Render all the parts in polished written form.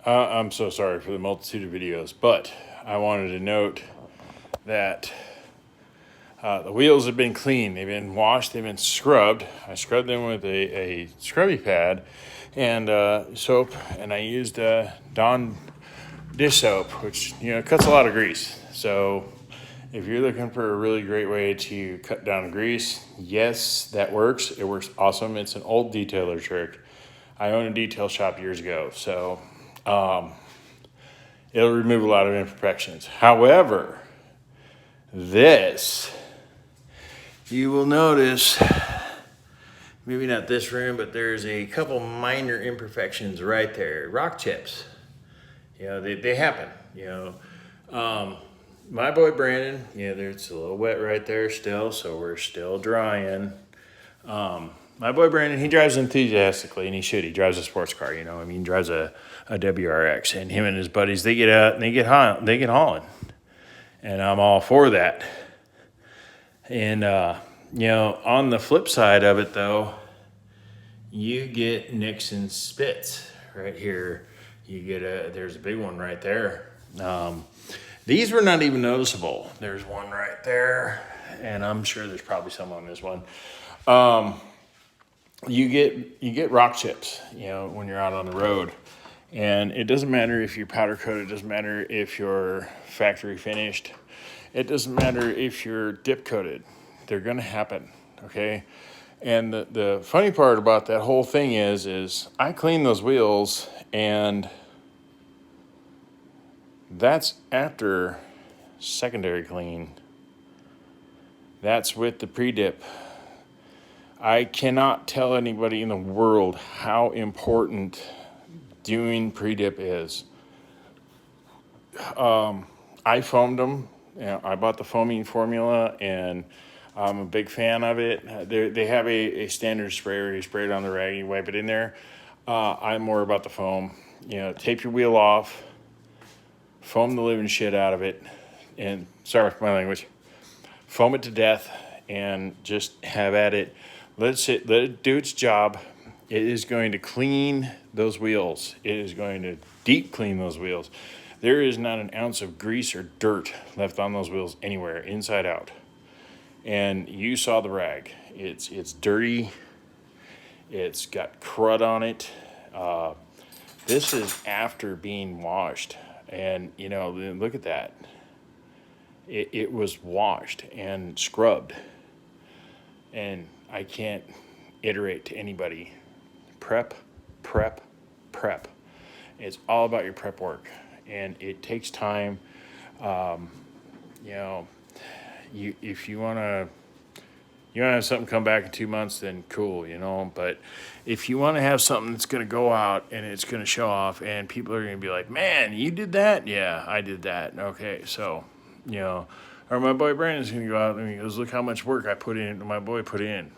I'm so sorry for the multitude of videos, but I wanted to note that the wheels have been cleaned. They've been washed. They've been scrubbed. I scrubbed them with a scrubby pad and soap, and I used Dawn dish soap, which cuts a lot of grease. So if you're looking for a really great way to cut down grease, yes, that works. It works awesome. It's an old detailer trick. I owned a detail shop years ago, so it'll remove a lot of imperfections. However, this, you will notice, maybe not this room, but there's a couple minor imperfections right there. Rock chips, they happen, My boy Brandon, there's a little wet right there still, so we're still drying. My boy Brandon, he drives enthusiastically, and he should. He drives a sports car, he drives a WRX, and him and his buddies, they get out and they get hauling, and I'm all for that. And on the flip side of it, though, you get nicks and spits right here. There's a big one right there. These were not even noticeable. There's one right there, and I'm sure there's probably some on this one. You get rock chips, when you're out on the road, and it doesn't matter if you're powder coated. It doesn't matter if you're factory finished. It doesn't matter if you're dip coated. They're gonna happen, okay? And the funny part about that whole thing is I clean those wheels, and that's after secondary clean. That's with the pre-dip. I cannot tell anybody in the world how important doing pre-dip is. I foamed them. I bought the foaming formula, and I'm a big fan of it. They have a standard sprayer. You spray it on the rag, you wipe it in there. I'm more about the foam. Tape your wheel off, foam the living shit out of it, and sorry for my language, foam it to death, and just have at it. Let it do its job. It is going to clean those wheels. It is going to deep clean those wheels. There is not an ounce of grease or dirt left on those wheels anywhere, inside out. And you saw the rag. It's dirty. It's got crud on it. This is after being washed. And, look at that. It was washed and scrubbed. And I can't iterate to anybody. Prep, prep, prep. It's all about your prep work, and it takes time. If you want to have something come back in 2 months, then cool, But if you want to have something that's going to go out and it's going to show off, and people are going to be like, "Man, you did that?" Yeah, I did that. Okay, so or my boy Brandon's going to go out and he goes, "Look how much work I put in." My boy put in,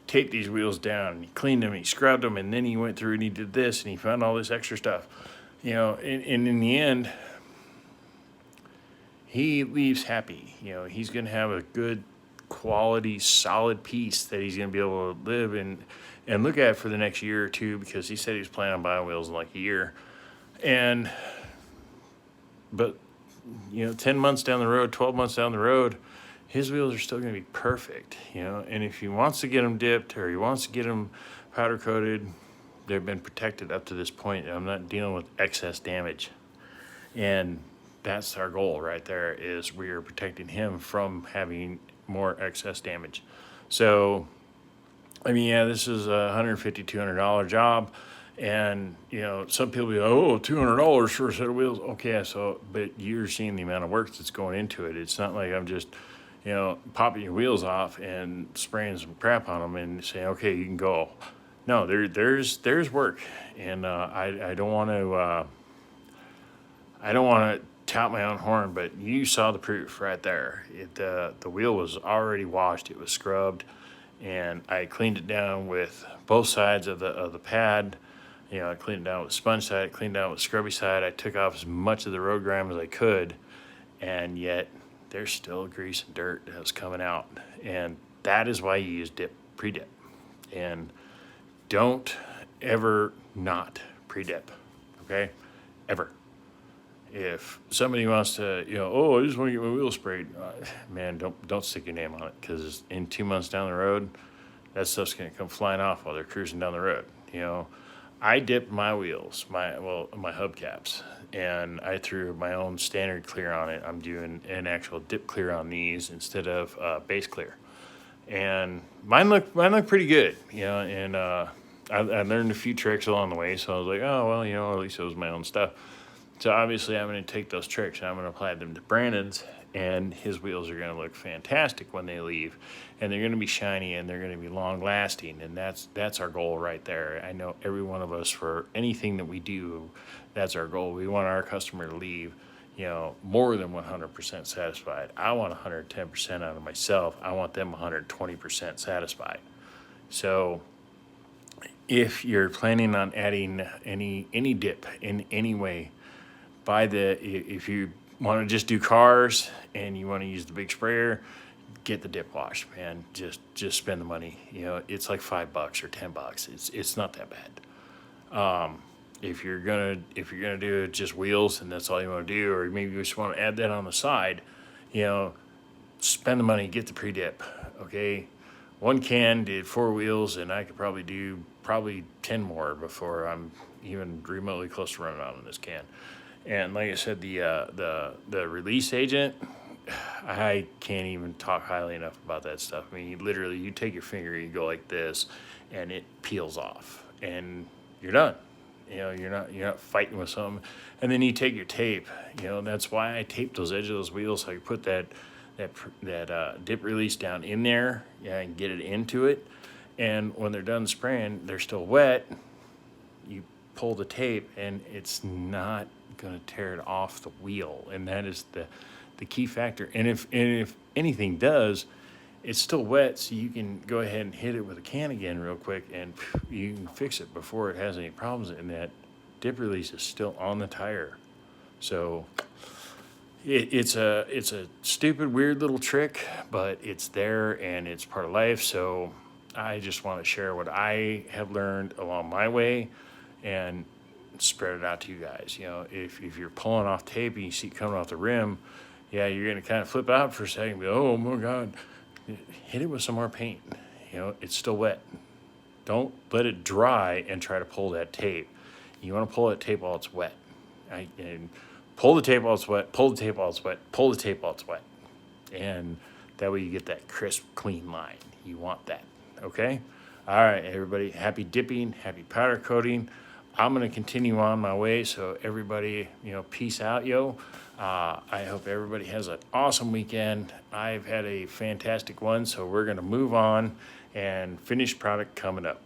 taped these wheels down, and he cleaned them, he scrubbed them, and then he went through and he did this, and he found all this extra stuff, and in the end, he leaves happy. He's going to have a good quality, solid piece that he's going to be able to live in and look at for the next year or two, because he said he was planning on buying wheels in like a year. But 10 months down the road, 12 months down the road, his wheels are still going to be perfect, and if he wants to get them dipped or he wants to get them powder coated, they've been protected up to this point. I'm not dealing with excess damage, and that's our goal right there, is we are protecting him from having more excess damage. So, this is a $150, $200 job. And, some people be like, "Oh, $200 for a set of wheels." Okay, but you're seeing the amount of work that's going into it. It's not like I'm just, popping your wheels off and spraying some crap on them and saying, "Okay, you can go." No, there's work. And I don't want to tout my own horn, but you saw the proof right there. The wheel was already washed. It was scrubbed, and I cleaned it down with both sides of the pad. I cleaned it down with sponge side, I cleaned it down with scrubby side. I took off as much of the road grime as I could, and yet there's still grease and dirt that was coming out. And that is why you use pre-dip. And don't ever not pre-dip, okay? Ever. If somebody wants to, oh, I just want to get my wheels sprayed, man, don't stick your name on it, because in 2 months down the road, that stuff's gonna come flying off while they're cruising down the road. I dipped my wheels, my hubcaps, and I threw my own standard clear on it. I'm doing an actual dip clear on these instead of base clear, and mine look pretty good, and I learned a few tricks along the way, so I was like, oh well, at least it was my own stuff. So obviously I'm going to take those tricks and I'm going to apply them to Brandon's, and his wheels are going to look fantastic when they leave, and they're going to be shiny and they're going to be long lasting, and that's our goal right there. I know every one of us, for anything that we do, that's our goal. We want our customer to leave, more than 100% satisfied. I want 110% out of myself. I want them 120% satisfied. So if you're planning on adding any dip in any way, if you want to just do cars and you want to use the big sprayer, get the dip wash, man. Just spend the money. It's like $5 or $10. It's not that bad. If you're gonna do just wheels and that's all you want to do, or maybe you just want to add that on the side, spend the money, get the pre-dip. Okay, one can did 4 wheels, and I could probably do 10 more before I'm even remotely close to running out on this can. And like I said, the release agent, I can't even talk highly enough about that stuff. I mean, literally, you take your finger, you go like this, and it peels off, and you're done. You're not fighting with something. And then you take your tape. That's why I tape those edges of those wheels, so I put that dip release down in there, and get it into it. And when they're done spraying, they're still wet. You pull the tape, and it's not going to tear it off the wheel, and that is the key factor. And if anything does, it's still wet, so you can go ahead and hit it with a can again real quick, and you can fix it before it has any problems. And that dip release is still on the tire. So it's a stupid, weird little trick, but it's there and it's part of life. So I just want to share what I have learned along my way and spread it out to you guys. If you're pulling off tape and you see it coming off the rim, you're going to kind of flip out for a second and be, oh my God, hit it with some more paint. It's still wet. Don't let it dry and try to pull that tape. You want to pull that tape while it's wet. And pull the tape while it's wet, pull the tape while it's wet, pull the tape while it's wet. And that way you get that crisp, clean line. You want that, okay? All right, everybody, happy dipping, happy powder coating. I'm going to continue on my way, so everybody, peace out, yo. I hope everybody has an awesome weekend. I've had a fantastic one, so we're going to move on, and finished product coming up.